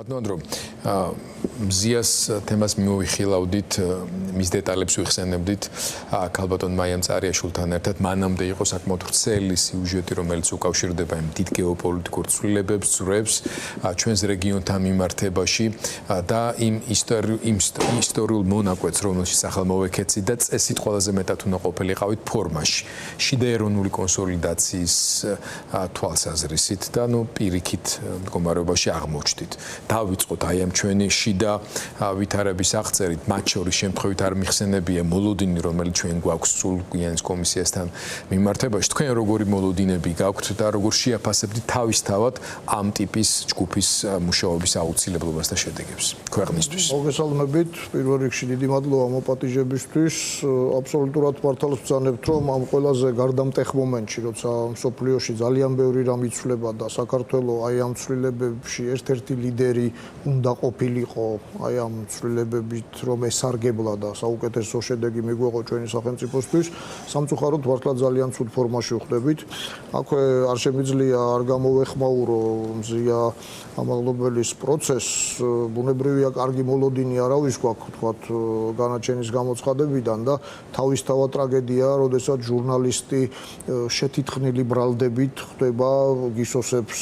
Adnodro, Zias temas მივიხილავდით, მის დეტალებს ვიხსენებდით, ქალბატონ მაიამ წარიაშვილთან ერთად მანამდე იყო საკმაოდ ვრცელი სიუჟეტი, რომელიც უკავშირდება იმ დიდ გეოპოლიტიკურ ცვლილებებს, ძვრებს ჩვენს რეგიონთან მიმართებაში და იმ ისტორიულ მონაკვეთს, რომელშიც ახალ მოვექეცით და წესით ყველაზე მეტად უნდა ყოფილიყავით ფორმაში, შიდა ეროვნული კონსოლიდაციის თვალსაზრისით და პირიქით მდგომარეობაში აღმოჩნდით. დავიწყოთ აი ამ ჩვენი შიდა ვითარების აღწერით, მათ შორის შემთხვევით არ მიხსენებია მოლოდინი, რომელიც ჩვენ გვაქვს სრულგვიანის კომისიასთან მიმართებაში. თქვენ როგორი მოლოდინები გაქვთ და როგორ შეაფასებთ თავისთავად ამ ტიპის ჯგუფის მუშაობის აუცილებლობას და შედეგებს ქვეყნისთვის? მოგესალმებით, პირველ რიგში დიდი მადლობა მოპატიჟებისთვის. აბსოლუტურად მართალს ვცანებთ, რომ ამ ყველაზე გარდამტეხ მომენტში, როცა მსოფლიოში ძალიან ბევრი რამ იცვლება და საქართველოს აი ამ ცვლილებებში ერთ-ერთი ლიდერი უნდა ყოფილიყო აი ამ ცვლილებებით, რომ ესარგებლა და საუკეთესო შედეგი მიგვეღო ჩვენი სახელმწიფოსთვის. სამწუხაროდ მართლა ძალიან ცუდ ფორმაში ვხვდებით. აქვე არ შემიძლია არ გამოვეხმაურო მზია ამაღლობელის პროცესს. ბუნებრივია, კარგი მოლოდინი არავის გვაქვს, თქვათ, განაჩენის გამოცხადებიდან და თავისთავად ტრაგედიაა, როდესაც ჟურნალისტი შეთითხნილი ბრალდებით ხდება, გისოსებს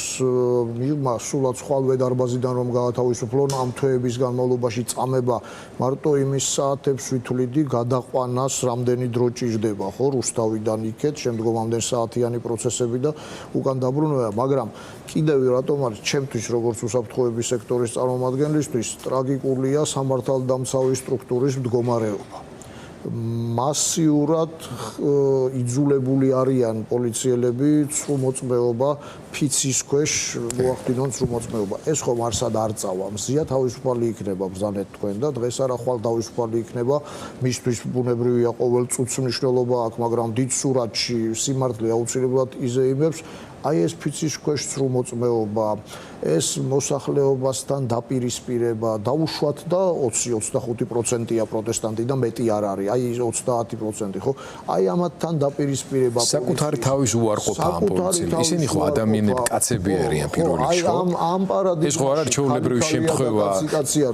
მიღმა სულად ხვალვე დარბაზიდან რომ გაათავისუფლონ, ამ თვეების განმავლობაში წამება მარტო იმის საათებს ვითვლიდი, გადაყვანას რამდენი დრო ჭირდება, ხო, რუსთავიდან იქეთ, შემდგომ ამდენ საათიანი პროცესები და უკან დაბრუნება, მაგრამ კიდევ რატომ არის ჩემთვის როგორც უსაფრთხოების სექტორის წარმომადგენლისთვის ტრაგიკულია სამართალდამცავი სტრუქტურის მდგომარეობა. მასიურად იძულებული არიან პოლიციელები სრულმოწმეობა ფიცის ქვეშ მოახდინონ სრულმოწმეობა. ეს ხომ არსად არ წავა. მზია თავისუფალი იქნება ბრძანეთ თქვენ და დღეს არა ხვალ თავისუფალი იქნება. მისთვის ბუნებრივია ყოველ წუთს მნიშვნელობა აქვს, მაგრამ დიდ სურათში სიმართლე აუცილებლად იზეიმებს. აი ეს ფიცის ქვეშ სრულმოწმეობა, ეს მოსახლეობასთან დაპირისპირება, დაუშვათ და 20-25%-ია პროტესტანტი და მეტი არ არის. აი 30%, ხო? აი ამათთან დაპირისპირება. საკუთარი თავის უარყოფა ამ პოლიციელებს. ისინი ხო ადამიანები, კაცები არიან პირველ რიგში, ხო? ამ პარადიგმაში ეს ხო არ არის ჩვეულებრივი შემთხვევა,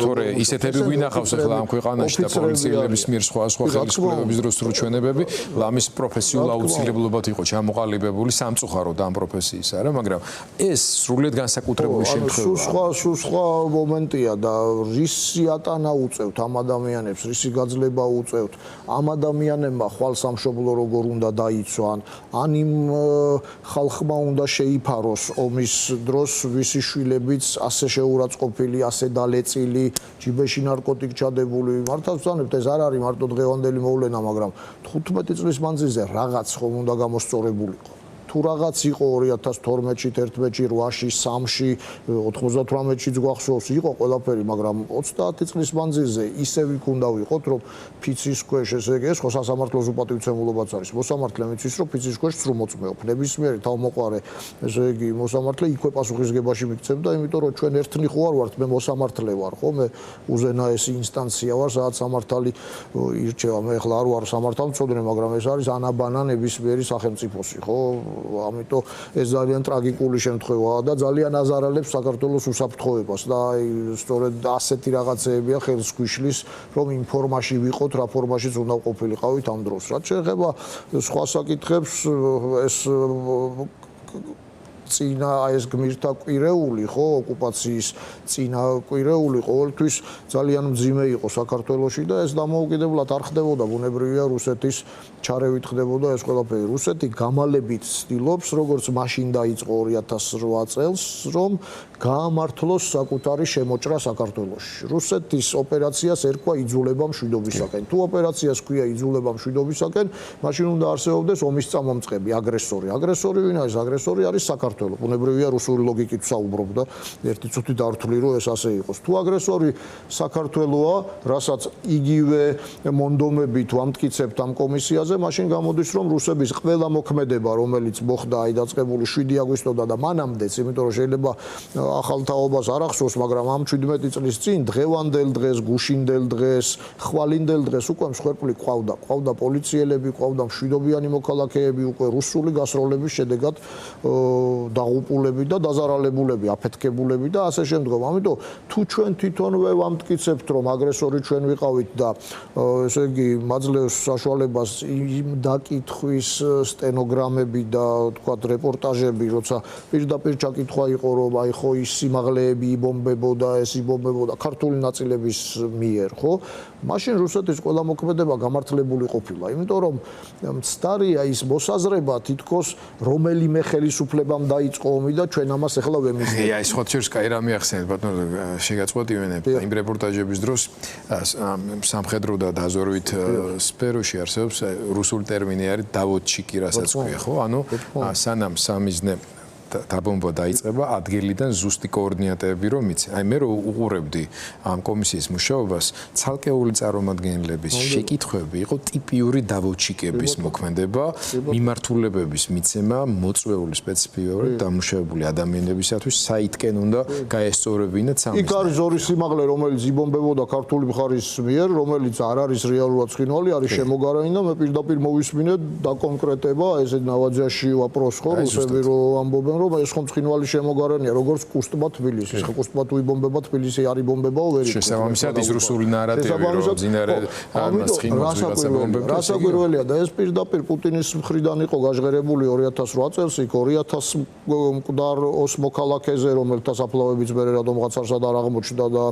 თორე ისეთები გვინახავს ახლა ამ ქვეყანაში და პოლიციელების მიერ სხვა ხელისუფლების დროს სრულჩვენებები, ამის პროფესიულ აუცილებლობად იყო ჩამოყალიბებული სამწუხაროდ ამ პროფესიის არა, მაგრამ ეს სრულიად განსაკუთრებული სხვა მომენტია და რისი ატანა უწევთ ამ ადამიანებს, რისი გაძლება უწევთ ამ ადამიანებმა ხვალ სამშობლო როგორ უნდა დაიცვან, ან იმ ხალხმა უნდა შეიფაროს ომის დროს, ვისი შვილებიც ასე შეურაცხყოფილი, ასე დალეწილი, ჯიბეში ნარკოტიკ ჩადებული. მართალს ვცანებთ, ეს არ არის მარტო დღევანდელი მოვლენა, მაგრამ 15 წლის მანძილზე რაღაც ხომ უნდა გამოსწორებულიყო. თუ რაღაც იყო 2012-ში, 11-ში, 8-ში, 3-ში, 98-შიც გვახსოვს, იყო ყველაფერი, მაგრამ 30 წლის მანძილზე ისე იქ უნდა ვიყოთ, რომ ფიცის ქვეშ ესე იგი, ეს ხო სასამართლოს უპატივცემულობაც არის. მოსამართლე მიცის, რომ ფიცის ქვეშ სრულმოწმეობ. ნებისმიერი თავმოყარე, ესე იგი, მოსამართლე იქვე პასუხისგებაში მიქცევდა, იმიტომ რომ ჩვენ ერთნი ხო არ ვართ, მე მოსამართლე ვარ, ხო? მე უზენაესი ინსტანცია ვარ, სადაც სამართალი ირჩევა. მე ახლა არ ვარ სამართალმცოდნე, მაგრამ ეს არის ანაბანა ნებისმიერი სახელმწიფოსი, ხო? ამიტომ ეს ძალიან ტრაგიკული შემთხვევაა და ძალიან აზარალებს საქართველოს უსაფრთხოებას და აი სწორედ ასეთი რაღაცეებია ხელს გვიშლის, რომ იმ ფორმაში ვიყოთ, რა ფორმაშიც უნდა ყოფილიყავით ამ დროს. რაც შეეხება სხვა საკითხებს, ეს წინა ეს გმირთა კვირეული, ხო, ოკუპაციის წინა კვირეული ყოველთვის ძალიან მძიმე იყო საქართველოში და ეს დამოუკიდებლად არ ხდებოდა, ბუნებრივია რუსეთის ჩარევით ხდებოდა ეს ყველაფერი. რუსეთი გამალებით ცდილობს, როგორც მაშინ დაიწყო 2008 წელს, რომ გაამართლოს საკუთარი შემოჭრა საქართველოში. რუსეთის ოპერაციას ერქვა იძულება მშვიდობისაკენ. თუ ოპერაციას ქვია იძულება მშვიდობისაკენ, მაშინ უნდა არსებობდეს ომის წამომწყები, აგრესორი. აგრესორი ვინ არის? აგრესორი არის საქართველო. ბუნებრივია რუსული ლოგიკით საუბრობ და ერთი წუთი დართვლი რომ ეს ასე იყოს. თუ აგრესორი საქართველოა, რასაც იგივე მონდომებით ვამტკიცებთ ამ კომისიაზე, მაშინ გამოდის რომ რუსების ყველა მოქმედება, რომელიც მოხდა აი დაწყებული 7 აგვისტოდან და მანამდეც, იმიტომ რომ შეიძლება ახალ თაობას არ ახსოვს, მაგრამ ამ 17 წლის წინ დღევანდელ დღეს, გუშინდელ დღეს, ხვალინდელ დღეს უკვე მსხვერპლი ყავდა პოლიციელები, ყავდა მშვიდობიანი მოქალაქეები, უკვე რუსული გასროლების შედეგად დაღუპულები და დაზარალებულები, აფეთქებულები და ასე შემდგომ. ამიტომ თუ ჩვენ თვითონვე ვამტკიცებთ, რომ აგრესორი ჩვენ ვიყავით და ესე იგი მაძლევს საშუალებას იმ დაკითხვის სტენოგრამები და თქვათ რეპორტაჟები, როცა პირდაპირ ჩაკითხვა იყო, რომ აი ხო ის სიმაღლეები იბომბებოდა, ეს იბომბებოდა ქართული ნაწილების მიერ, ხო? მაშინ რუსეთის ყველა მოქმედება გამართლებული ყოფილა, იმიტომ რომ მცდარია ის მოსაზრება თითქოს რომელიმე ხელისუფლებამ დაიწყო ომი და ჩვენ ამას ახლა ვემიზნებთ. აი, სხვა შორს კაი რამე ახსენეთ, ბატონო, შეგაწყვეტივენებ იმ რეპორტაჟების დროს სამხედრო და დაზორვით სფეროში არსებობს რუსული ტერმინი არის დავოდჩიკი, რასაც ქვია, ხო? ანუ სანამ სამიზნე დაბომბვა დაიწყება, ადგილიდან ზუსტი კოორდინატები რომ იცი. აი მე რო უყურებდი ამ კომისიის მუშაობას, ცალკეული წარმომადგენლების შეკითხვები იყო ტიპიური დავოჩიკების მოქმედება, მიმართულებების მიცემა მოწვეული სპეციფიური დამუშავებული ადამიანებისათვის საითკენ უნდა გაესწორებინათ სამიზნე. იქ არის ზორი სიმაღლე, რომელიც იბომბებოდა ქართული მხარის მიერ, რომელიც არ არის რეალურად ცხინვალი, არის შემოგარენი და მე პირდაპირ მოვისმინე დაკონკრეტება, ესე ნავაძიაში ვაპროს ხო, რუსები რო ამბობენ რომ ეს ხომ ცხინვალი შემოგარენია, როგორც კუსტბა თბილისის. ხო კუსტბა თუ იბომბება თბილისი არ იბომბებაო ვერ იკ. შესაბამისად ის რუსული ნარატივი რომ ძინარე ცხინვალს ვიღაცა ბომბებს. რასაკვირველია და ეს პირდაპირ პუტინის მხრიდან იყო გაჟღერებული 2008 წელს იქ 2000 მკვდარ ოს მოქალაქეზე, რომელთა საფლავებიც მე რადომღაც არსად არ აღმოჩნდა და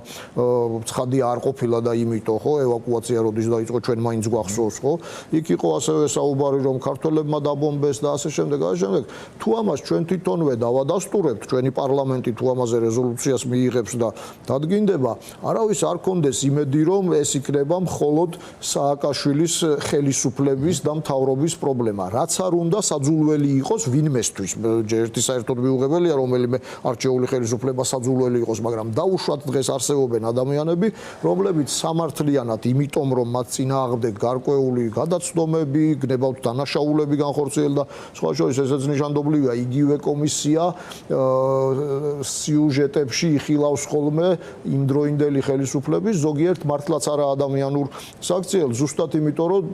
ცხადი არ ყოფილა და იმიტომ ხო ევაკუაცია როდის დაიწყო ჩვენ მაინც გვახსოვს ხო. იქ იყო ასევე საუბარი რომ ქართველებმა დაბომბეს და ასე შემდეგ. თუ ამას ჩვენ თვითონვე დავადასტურებთ, ჩვენი პარლამენტი თუ ამაზე რეზოლუციას მიიღებს და დადგინდება, არავის არ კონდეს იმედი, რომ ეს იქნება მხოლოდ სააკაშვილის ხელისუფლების და მთავრობის პრობლემა. რაც არ უნდა საძულველი იყოს ვინმესთვის. ერთი საერთოდ მიუღებელია, რომელიმე არჩეული ხელისუფლება საძულველი იყოს, მაგრამ დაუშვათ დღეს არსებობენ ადამიანები, რომლებიც სამართლიანად, იმიტომ რომ მათ წინააღმდეგ გარკვეული გადაცდომები, გნებავთ დანაშაულები განხორციელდა, სხვა შორის ესეც ნიშანდობლივია, იგივე კომისია სიუჟეტებში იხილავს ხოლმე იმდროინდელი ხელისუფლების ზოგიერთ მართლაც არა ადამიანურ საქციელს, ზუსტად იმიტომ რომ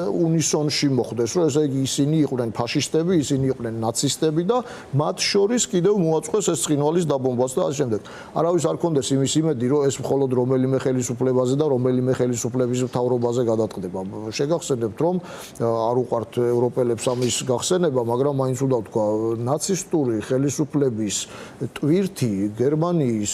უნისონში მოხდეს, რომ ესე იგი ისინი იყვნენ ფაშისტები, ისინი იყვნენ ნაცისტები და მათ შორის კიდევ მოაწყვეს ეს ცხინვალის დაბომბვაც და ასე შემდეგ. არავის არ კონდეს იმის იმედი, რომ ეს მხოლოდ რომელიმე ხელისუფლებაზე და რომელიმე ხელისუფლების მთავრობაზე გადაწყდება. შეგახსენებთ, რომ არ უყვართ ევროპელებს ამის გახსენება, მაგრამ მაინც უნდა ვთქვა, ნაცისტური ხელისუფლების ტვირთი გერმანიის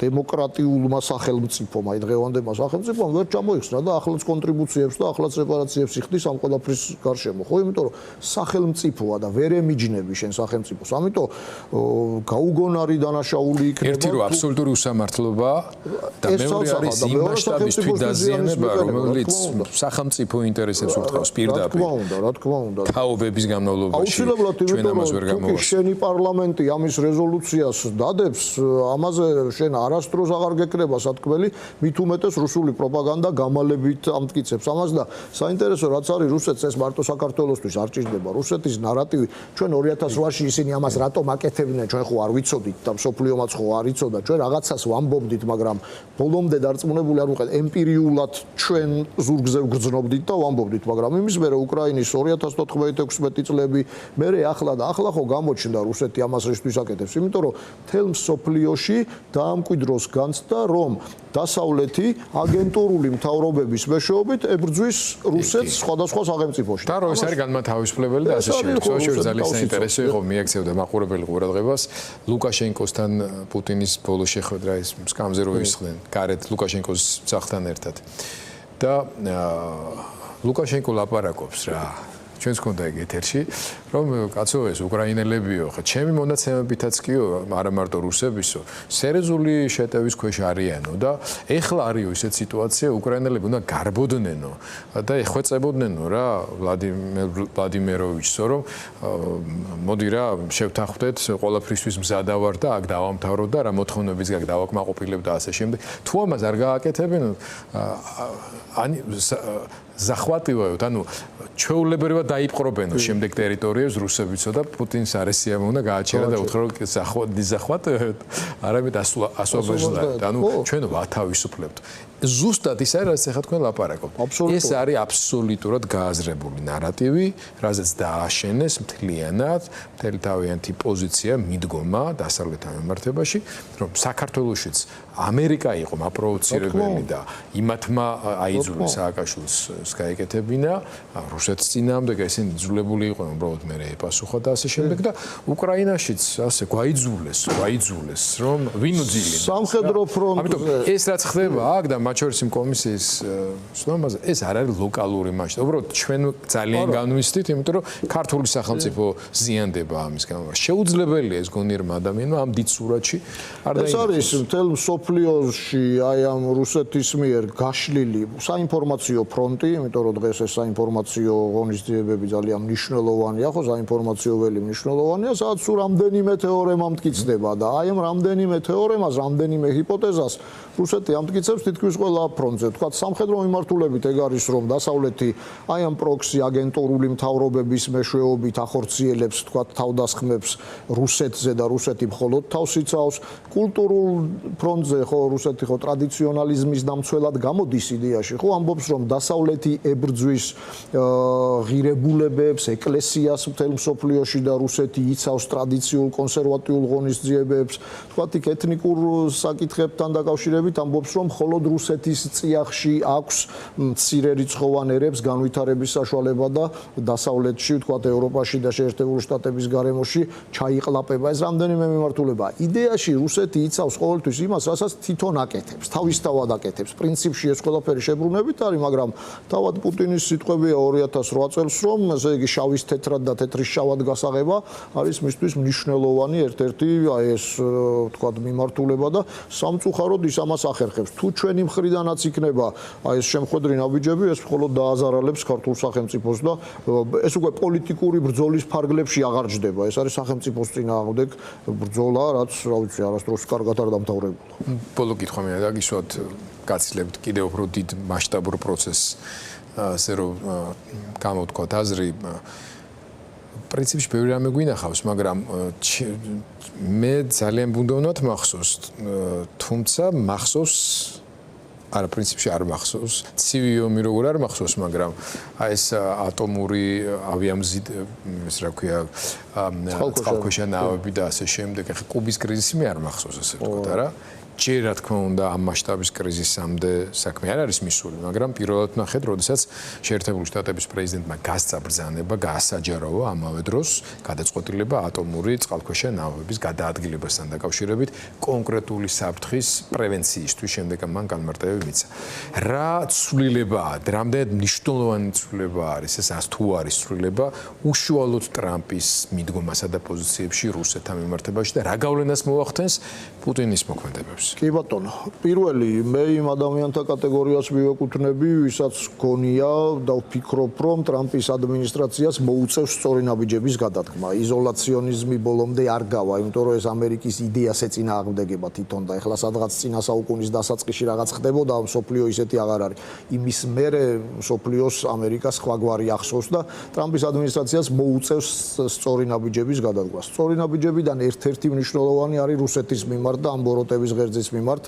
დემოკრატიულმა სახელმწიფომ, აი დღევანდელმა სახელმწიფომ ვერ ჩამოიხსნა და ახლაც კონტრიბუციებს და ახლაც რეპარაციებს იხდის ამ ყველაფრის გარშემო, ხო, იმიტომ რომ სახელმწიფოა და ვერ ემიჯნები შენ სახელმწიფოს. ამიტომ გაუგონარი დანაშაული იქნება. ერთი რომ აბსოლუტური უსამართლობა და მეორე არის იმ მასშტაბის თვითდაზიანება, რომელიც სახელმწიფო ინტერესებს ურთავს პირდაპირ. რა თქმა უნდა. თაობების განმავლობაში ჩვენ ამას ვერ თუ შენი პარლამენტი ამის რეზოლუციას დადებს, ამაზე შენ არასდროს აღარ გეკრება სათქმელი, მით უმეტეს რუსული პროპაგანდა გამალებით ამტკიცებს ამას და საინტერესო რაც არის რუსეთს ეს მარტო საქართველოსთვის არ ჭირდება. რუსეთის ნარატივი ჩვენ 2008-ში ისინი ამას რატომ აკეთებდნენ, ჩვენ ხო არ ვიცოდით და მსოფლიომაც ხო არ იცოდა, ჩვენ რაღაცას ვამბობდით, მაგრამ ბოლომდე დარწმუნებული არ ვიყავით, ემპირიულად ჩვენ ზურგზე ვგრძნობდით და ვამბობდით, მაგრამ იმის მერე უკრაინის 2014-16 წლები, მერე ახლა და ახლა ხო გამოჩნდა რუსეთი ამას რისთვის აკეთებს, იმიტომ რომ მთელ მსოფლიოში დაამკვიდროს განცდა, რომ დასავლეთი აგენტურული მთავრობების მეშვეობით ებრძვის რუსეთს სხვადასხვა სახელმწიფოში. და რომ ეს არის განმათავისუფლებელი და ასე შემდეგ. სოციალურ ძალიან საინტერესო იყო მიექცევდა მაყურებელი ყურადღებას ლუკაშენკოსთან პუტინის ბოლო შეხვედრა ის სკამზე რო ისხდნენ გარეთ ლუკაშენკოს ძაღლთან ერთად. და ლუკაშენკო ლაპარაკობს რა ჩვენს გქონდა ეგ ეთერში, რომ კაცო ეს უკრაინელებიო, ხა ჩემი მონაცემებითაც კიო, არა მარტო რუსებისო, სერიოზული შეტევის ქვეშ არიანო და ეხლა არისო ისეთ სიტუაცია, უკრაინელები უნდა გარბოდნენო და ეხვეწებოდნენო რა ვლადიმიროვიჩსო, რომ მოდი რა შევთანხმდეთ, ყველაფრისთვის მზადა ვარ და აქ დავამთავროთ და რა მოთხოვნებიც გაქვს დავაკმაყოფილებ და ასე შემდეგ. თუ ამას არ გააკეთებენ, захватывают, ანუ ჩვეულებრივად დაიპყრობენო შემდეგ ტერიტორიებს რუსებიცო და პუტინს არესიამ უნდა გააჩერა და უთხრა რომ захватывают, არამედ ასვაბეჟლად. ანუ ჩვენ ვათავისუფლებთ. ზუსტად ის არის, რაც ახლა თქვენ ლაპარაკობთ. ეს არის აბსოლუტურად გააზრებული ნარატივი, რაზეც დააშენეს მთლიანად მთელი თავიანთი პოზიცია მიდგომა დასავლეთ ამემართებაში, რომ საქართველოშიც ამერიკა იყო მაპროვოცირებელი და იმათმა აიძულეს სააკაშვილს გაეკეთებინა რუსეთის წინააღმდეგ, ესენი იძულებული იყვნენ უბრალოდ მე ეპასუხა და ასე შემდეგ და უკრაინაშიც ასე გვაიძულეს, რომ ვინ უძილინა სამხედრო ფრონტზე. ამიტომ ეს რაც ხდება აქ და მათ შორის იმ კომისიის ცნობაზე, ეს არ არის ლოკალური მასშტაბი. უბრალოდ ჩვენ ძალიან განვისდით, იმიტომ რომ ქართული სახელმწიფო ზიანდება ამის გამო. შეუძლებელია ეს გონიერმა ადამიანმა ამ დიდ სურათში არ დაინახოს. ეს არის მთელ სოფლიოში აი ამ რუსეთის მიერ გაშლილი საინფორმაციო ფრონტი, იმიტომ რომ დღეს ეს საინფორმაციო ღონისძიებები ძალიან მნიშვნელოვანია, ხო, საინფორმაციო ველი მნიშვნელოვანია, სადაც სულ რამდენიმე თეორემა მტკიცდება და აი ამ რამდენიმე თეორემას, რამდენიმე ჰიპოთეზას რუსეთი ამტკიცებს თითქმის ყველა ფრონტზე. თქვათ, სამხედრო მიმართულებით ეგ არის, რომ დასავლეთი აი ამ პროქსი აგენტურული მთავრობების მეშვეობით ახორციელებს, თქვათ, თავდასხმებს რუსეთზე და რუსეთი მხოლოდ თავს იცავს. კულტურულ ფრონტზე ხო რუსეთი ხო ტრადიციონალიზმის დამცველად გამოდის იდეაში, ხო ამბობს, რომ დასავლეთი ებრძვის ღირებულებებს, ეკლესიას მთელ მსოფლიოში და რუსეთი იცავს ტრადიციულ კონსერვატიულ ღონისძიებებს. თქვათ, იქ ეთნიკურ საკითხებთან დაკავშირებით ამბობს, რომ მხოლოდ რუსეთის წიაღში აქვს მცირერიცხოვან ერებს განვითარების საშუალება და დასავლეთში, თქვათ, ევროპაში და შეერთებული შტატების გარემოში ჩაიყლაპება. ეს რამდენიმე მიმართულებაა. იდეაში რუსეთი იცავს ყოველთვის იმას, რასაც თვითონ აკეთებს, თავისთავად აკეთებს. პრინციპში ეს ყველაფერი შებრუნებით არის, მაგრამ თავად პუტინის სიტყვებია 2008 წელს, რომ ესე იგი შავის თეთრად და თეთრის შავად გასაღება არის მისთვის მნიშვნელოვანი ერთ-ერთი აი ეს თქვათ მიმართულება და სამწუხაროდ ის ამას ახერხებს. თუ ჩვენი მხრიდანაც იქნება აი ეს შემხედრი ნაბიჯები, ეს მხოლოდ დააზარალებს ქართულ სახელმწიფოს და ეს უკვე პოლიტიკური ბრძოლის ფარგლებში აღარ ჯდება. ეს არის სახელმწიფოს წინააღმდეგ ბრძოლა, რაც რა ვიცი, არასდროს კარგად არ დამთავრებულა. ბოლო კითხვა მინდა დაგისვათ, გაცილებით კიდევ უფრო დიდ მასშტაბურ პროცესს, ასე რომ გამოვთქვათ აზრი. პრინციპში ბევრი რამე გვინახავს, მაგრამ მე ძალიან ბუნდოვნად მახსოვს, თუმცა მახსოვს არა პრინციპში არ მახსოვს. ცივი ომი როგორ არ მახსოვს, მაგრამ აი ეს ატომური ავიამზით, ეს რა ქვია, წყალქვეშა ნავები და ასე შემდეგ. ახლა კუბის კრიზისი მე არ მახსოვს, ასე ვთქვათ, არა? ჯერ რა თქმა უნდა ამ მასშტაბის კრიზისამდე საქმე არ არის მისული, მაგრამ პირველად ნახეთ, როდესაც შეერთებული შტატების პრეზიდენტმა გასცა ბრძანება, გაასაჯაროვა ამავე დროს გადაწყვეტილება ატომური წყალქვეშა ნავების გადაადგილებასთან დაკავშირებით კონკრეტული საფრთხის პრევენციისთვის შემდეგ მან განმარტებები მიცა. რა ცვლილებაა, რამდენად მნიშვნელოვანი ცვლილება არის ეს, თუ არის ცვლილება უშუალოდ ტრამპის მიდგომასა და პოზიციებში რუსეთთან მიმართებაში და რა გავლენას მოახდენს პუტინის მოქმედებებს? კი ბატონო, პირველი მე იმ ადამიანთა კატეგორიას მივეკუთვნები, ვისაც გონია და ვფიქრობ, რომ ტრამპის ადმინისტრაციას მოუწევს სწორი ნაბიჯების გადადგმა. იზოლაციონიზმი ბოლომდე არ გავა, იმიტომ რომ ეს ამერიკის იდეას ეწინააღმდეგება თვითონ და ეხლა სადღაც წინა საუკუნის დასაწყისში რაღაც ხდებოდა, მსოფლიო ისეთი აღარ არის. იმის მერე მსოფლიოს ამერიკას სხვაგვარი ახსოვს და ტრამპის ადმინისტრაციას მოუწევს სწორი ნაბიჯების გადადგმა. სწორი ნაბიჯებიდან ერთ-ერთი მნიშვნელოვანი არის რუსეთის მიმართ და ამ ბოროტების ღერძის მიმართ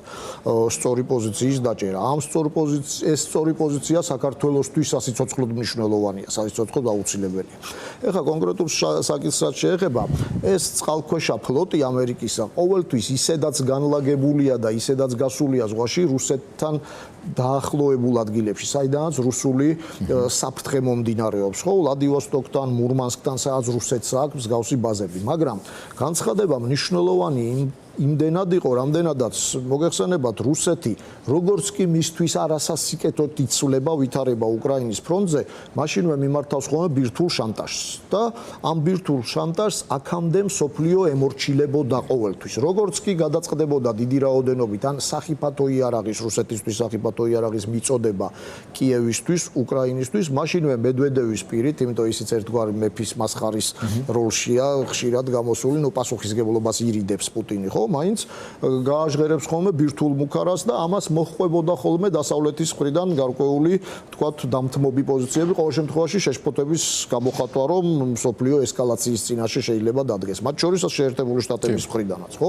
სწორი პოზიციის დაჭერა. ამ სწორი პოზიცია საქართველოსთვის სასიცოცხლოდ მნიშვნელოვანია, სასიცოცხლოდ აუცილებელია. ეხლა კონკრეტულ საკითხს შეეხება, ეს წყალქვეშა ფლოტი ამერიკისა ყოველთვის ისედაც განლაგებულია და ისედაც გასულია ზღვაში რუსეთთან დაახლოებულ ადგილებში, საიდანაც რუსული საფრთხე მომდინარეობს, ხო, ვლადივოსტოკთან, მურმანსკთან, სადაც რუსეთს აქვს მსგავსი ბაზები, მაგრამ განცხადება მნიშვნელოვანი იმდენად იყო, რამდენადაც მოგეხსენებათ რუსეთი, როგორც კი მისთვის არასასიკეთოდ იცვლება ვითარება უკრაინის ფრონტზე, მაშინვე მიმართავს ხოლმე ბირთვულ შანტაჟს და ამ ბირთვულ შანტაჟს აქამდე მსოფლიო ემორჩილებოდა ყოველთვის. როგორც კი გადაწყდებოდა დიდი რაოდენობით ან სახიფათო იარაღის, რუსეთისთვის სახიფათო იარაღის მიწოდება კიევისთვის, უკრაინისთვის, მაშინვე მედვედევის პირით, იმიტომ ისიც ერთგვარი მეფის მასხარის როლშია, ხშირად გამოსული, პასუხისგებლობას ირიდებს პუტინი, ხო? ხო, მაინც გააჟღერებს ხოლმე ბირთვულ მუქარას და ამას მოჰყვებოდა ხოლმე დასავლეთის მხრიდან გარკვეული, თქვათ, დამთმობი პოზიციები, ყოველ შემთხვევაში შეშფოთების გამოხატვა, რომ მსოფლიო ესკალაციის წინაშე შეიძლება დადგეს. მათ შორისაც შეერთებული შტატების მხრიდანაც, ხო?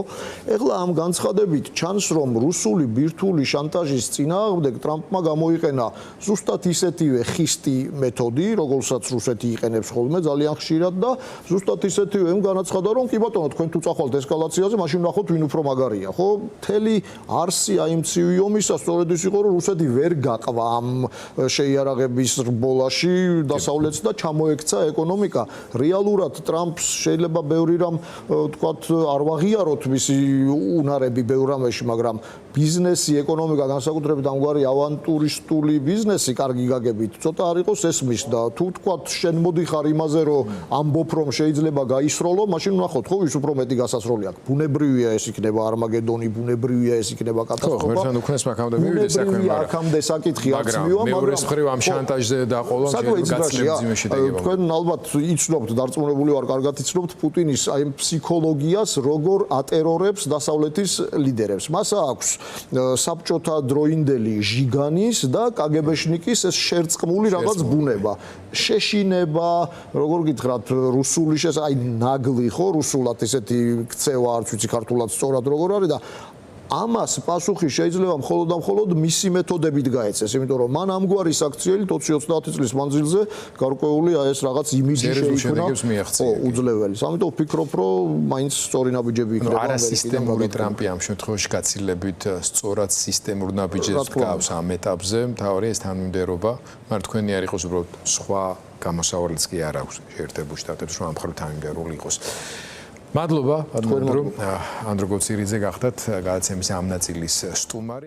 ეხლა ამ განცხადებით ჩანს, რომ რუსული ბირთვული შანტაჟის წინააღმდეგ ტრამპმა გამოიყენა ზუსტად ისეთივე ხისტი მეთოდი, როგორსაც რუსეთი იყენებს ხოლმე ძალიან ხშირად და ზუსტად ისეთივე განაცხადა, რომ კი ბატონო, თქვენ თუ წახვალთ ესკალაციაზე, მაშინ ვნახოთ ვინ უფრო მაგარია, ხო? მთელი არსი აი ამ ცივი ომისა სწორედ ის იყო, რომ რუსეთი ვერ გაყვა ამ შეიარაღების რბოლაში დასავლეთს და ჩამოექცა ეკონომიკა. რეალურად ტრამპს შეიძლება ბევრი რამ თქვათ არ ვაღიაროთ მისი უნარები ბევრ რამეში, მაგრამ ბიზნესი, ეკონომიკა, განსაკუთრებით ამგვარი ავანტურისტული ბიზნესი, კარგი გაგებით, ცოტა არ იყოს ესმის და თუ თქვათ შენ მოდიხარ იმაზე, რომ ამბობ რომ შეიძლება გაისროლო, მაშინ ვნახოთ, ხო, ვის უფრო მეტი გასასროლი აქვს. ბუნებრივია ეს იქნება არმაგედონი, ბუნებრივია ეს იქნება კატასტროფა. ხო, ერთად უქნეს მაგამდე მივიდეს საქმე, მაგრამ აქამდე საკითხი არც მივა, მაგრამ მეორე მხრივ ამ შანტაჟზე დაყოლა გაცილებით შედეგია. თქვენ ალბათ იცნობთ, დარწმუნებული ვარ, კარგად იცნობთ პუტინის აი ფსიქოლოგიას, როგორ ატერორებს დასავლეთის ლიდერებს. მას აქვს საბჭოთა დროინდელი ჟიგანის და კგბ-შნიკის ეს შერწყმული რაღაც ბუნება. შეშინება, როგორ გითხრათ, რუსული აი ნაგლი, ხო, რუსულად ესეთი ქცევა, არც ვიცი ქართულად სწორად როგორ არის და ამას პასუხი შეიძლება მხოლოდ და მხოლოდ მისი მეთოდებით გაეცეს, იმიტომ რომ მან ამგვარი საქციელი 20-30 წლის მანძილზე გარკვეული ეს რაღაც იმიჯი შეიქმნა. ხო, უძლეველი. ამიტომ ვფიქრობ, რომ მაინც სწორი ნაბიჯები იქნება. არასისტემური ტრამპი ამ შემთხვევაში გაცილებით სწორად სისტემურ ნაბიჯებს გავს ამ ეტაპზე. მთავარი ეს თანმიმდევრობა, მაგრამ თქვენი არ იყოს უბრალოდ სხვა გამოსავალიც კი არ აქვს შეერთებულ შტატებს, რომ ამ მხრივ თანმიმდევრული იყოს. მადლობა, ანდრო გოცირიძე გახდათ გადაცემის ამ ნაწილის სტუმარი.